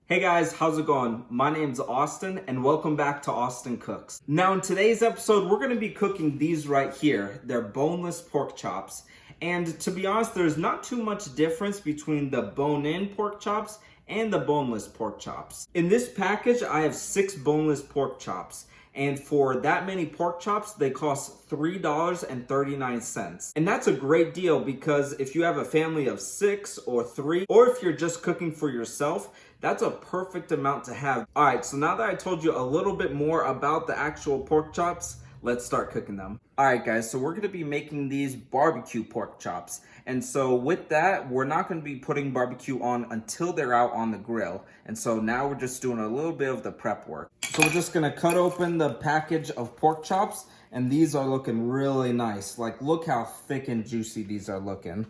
Hey guys, how's it going? My name's Austin and welcome back to Austin Cooks. Now in today's episode, we're gonna be cooking these right here. They're boneless pork chops. And to be honest, there's not too much difference between the bone-in pork chops and the boneless pork chops. In this package, I have 6 boneless pork chops. And for that many pork chops, they cost $3.39. And that's a great deal because if you have a family of 6 or 3, or if you're just cooking for yourself, that's a perfect amount to have. All right, so now that I told you a little bit more about the actual pork chops, let's start cooking them. All right, guys, so we're gonna be making these barbecue pork chops. And so with that, we're not gonna be putting barbecue on until they're out on the grill. And so now we're just doing a little bit of the prep work. So we're just gonna cut open the package of pork chops, and these are looking really nice. Like, look how thick and juicy these are looking.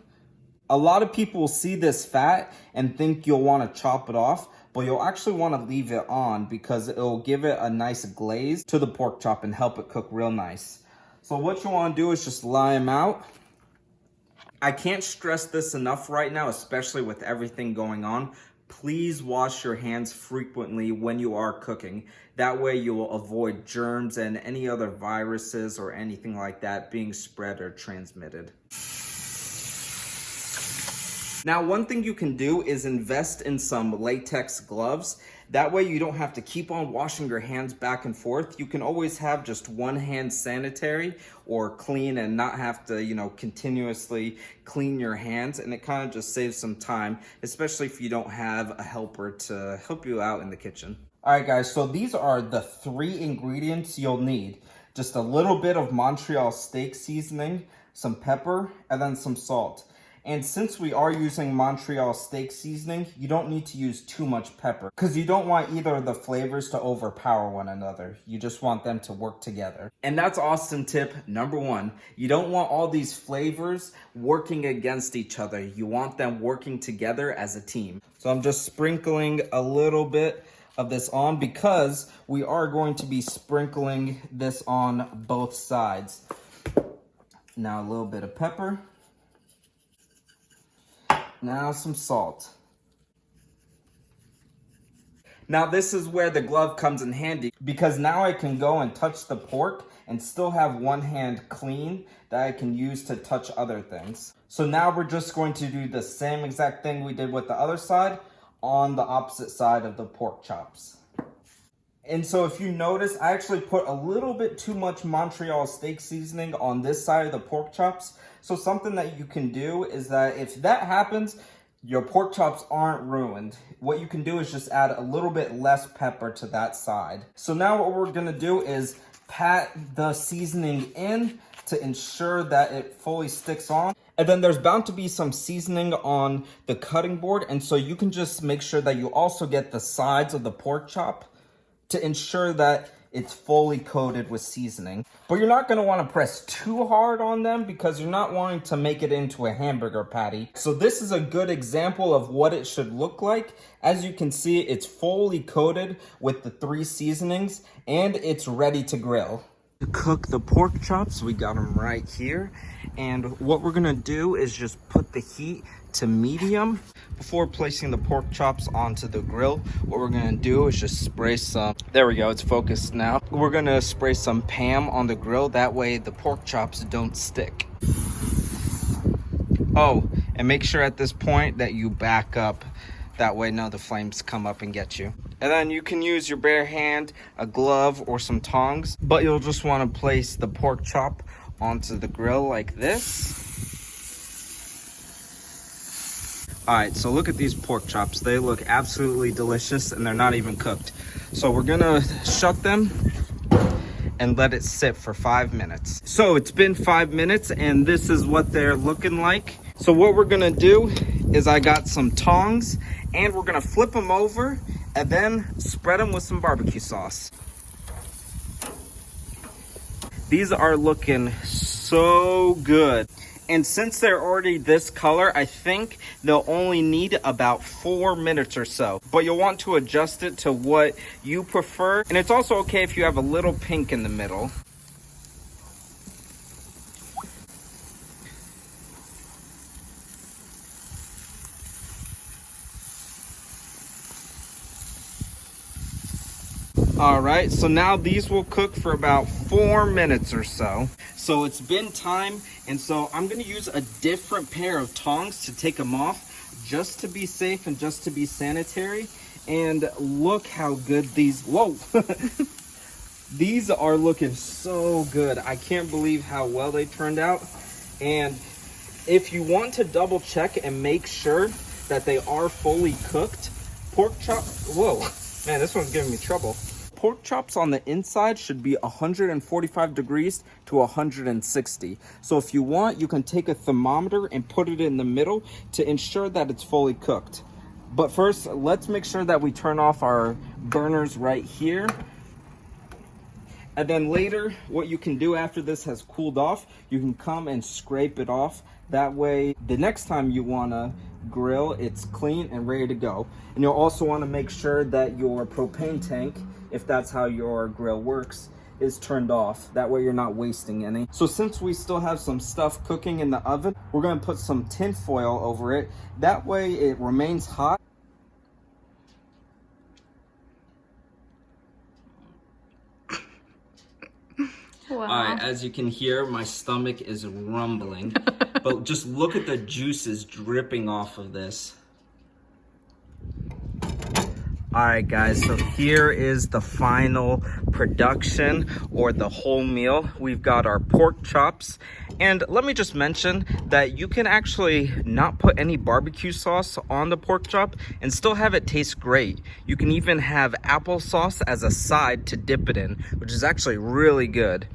A lot of people will see this fat and think you'll want to chop it off, but you'll actually want to leave it on because it'll give it a nice glaze to the pork chop and help it cook real nice. So what you want to do is just lie them out. I can't stress this enough right now, especially with everything going on. Please wash your hands frequently when you are cooking. That way you will avoid germs and any other viruses or anything like that being spread or transmitted. Now, one thing you can do is invest in some latex gloves. That way you don't have to keep on washing your hands back and forth. You can always have just one hand sanitary or clean and not have to, continuously clean your hands. And it kind of just saves some time, especially if you don't have a helper to help you out in the kitchen. All right, guys, so these are the 3 ingredients you'll need. Just a little bit of Montreal steak seasoning, some pepper, and then some salt. And since we are using Montreal steak seasoning, you don't need to use too much pepper because you don't want either of the flavors to overpower one another. You just want them to work together. And that's Austin tip number 1. You don't want all these flavors working against each other. You want them working together as a team. So I'm just sprinkling a little bit of this on because we are going to be sprinkling this on both sides. Now a little bit of pepper. Now some salt. Now this is where the glove comes in handy because now I can go and touch the pork and still have one hand clean that I can use to touch other things. So now we're just going to do the same exact thing we did with the other side on the opposite side of the pork chops. And so if you notice, I actually put a little bit too much Montreal steak seasoning on this side of the pork chops. So something that you can do is that if that happens, your pork chops aren't ruined. What you can do is just add a little bit less pepper to that side. So now what we're gonna do is pat the seasoning in to ensure that it fully sticks on. And then there's bound to be some seasoning on the cutting board. And so you can just make sure that you also get the sides of the pork chop to ensure that it's fully coated with seasoning. But you're not gonna wanna press too hard on them because you're not wanting to make it into a hamburger patty. So this is a good example of what it should look like. As you can see, it's fully coated with the 3 seasonings and it's ready to grill. To cook the pork chops, we got them right here. And what we're gonna do is just put the heat to medium. Before placing the pork chops onto the grill, what we're gonna do is just spray some, there we go, it's focused now. We're gonna spray some Pam on the grill, that way the pork chops don't stick. Oh, and make sure at this point that you back up, that way none of the flames come up and get you. And then you can use your bare hand, a glove, or some tongs, but you'll just wanna place the pork chop onto the grill like this. All right, so look at these pork chops. They look absolutely delicious and they're not even cooked. So we're gonna shut them and let it sit for 5 minutes. So it's been 5 minutes and this is what they're looking like. So what we're gonna do is I got some tongs and we're gonna flip them over and then spread them with some barbecue sauce. These are looking so good. And since they're already this color, I think they'll only need about 4 minutes or so. But you'll want to adjust it to what you prefer. And it's also okay if you have a little pink in the middle. All right, so now these will cook for about 4 minutes or so. So it's been time, and so I'm gonna use a different pair of tongs to take them off, just to be safe and just to be sanitary. And look how good these, whoa. These are looking so good. I can't believe how well they turned out. And if you want to double check and make sure that they are fully cooked, pork chop, whoa, man, this one's giving me trouble. Pork chops on the inside should be 145 degrees to 160. So if you want, you can take a thermometer and put it in the middle to ensure that it's fully cooked. But first, let's make sure that we turn off our burners right here. And then later, what you can do after this has cooled off, you can come and scrape it off. That way, the next time you wanna grill, it's clean and ready to go. And you'll also wanna make sure that your propane tank, if that's how your grill works, is turned off. That way you're not wasting any. So since we still have some stuff cooking in the oven, we're gonna put some tin foil over it. That way it remains hot. Wow. All right, as you can hear, my stomach is rumbling. But just look at the juices dripping off of this. All right, guys, so here is the final production, or the whole meal. We've got our pork chops. And let me just mention that you can actually not put any barbecue sauce on the pork chop and still have it taste great. You can even have applesauce as a side to dip it in, which is actually really good.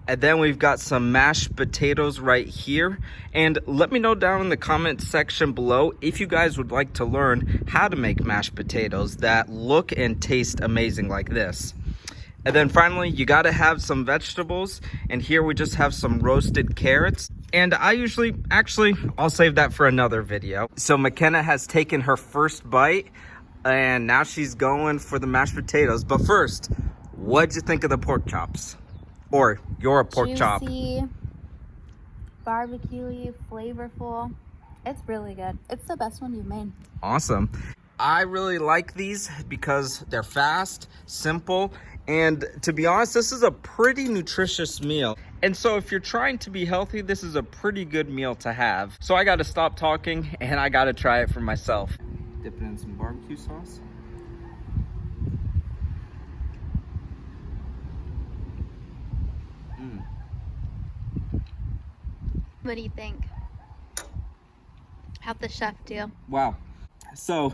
And then we've got some mashed potatoes right here. And let me know down in the comment section below if you guys would like to learn how to make mashed potatoes that look and taste amazing like this. And then finally, you gotta have some vegetables. And here we just have some roasted carrots. And I'll save that for another video. So McKenna has taken her first bite and now she's going for the mashed potatoes. But first, what'd you think of the pork chops? Or your pork chop? Juicy, barbecue-y, flavorful. It's really good. It's the best one you've made. Awesome. I really like these because they're fast, simple, and to be honest, this is a pretty nutritious meal. And so if you're trying to be healthy, this is a pretty good meal to have. So I gotta stop talking and I gotta try it for myself. Dip it in some barbecue sauce. What do you think? How'd the chef do? Wow. So,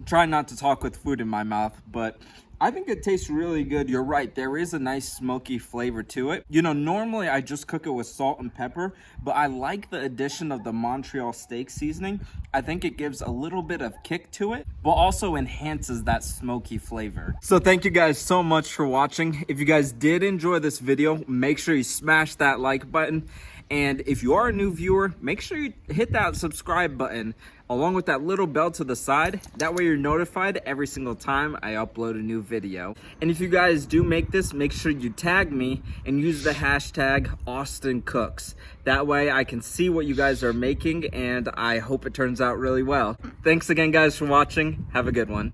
try not to talk with food in my mouth, but I think it tastes really good. You're right, there is a nice smoky flavor to it. You know, normally I just cook it with salt and pepper, but I like the addition of the Montreal steak seasoning. I think it gives a little bit of kick to it, but also enhances that smoky flavor. So thank you guys so much for watching. If you guys did enjoy this video, make sure you smash that like button. And if you are a new viewer, make sure you hit that subscribe button along with that little bell to the side. That way you're notified every single time I upload a new video. And if you guys do make this, make sure you tag me and use the hashtag AustinCooks. That way I can see what you guys are making and I hope it turns out really well. Thanks again guys for watching. Have a good one.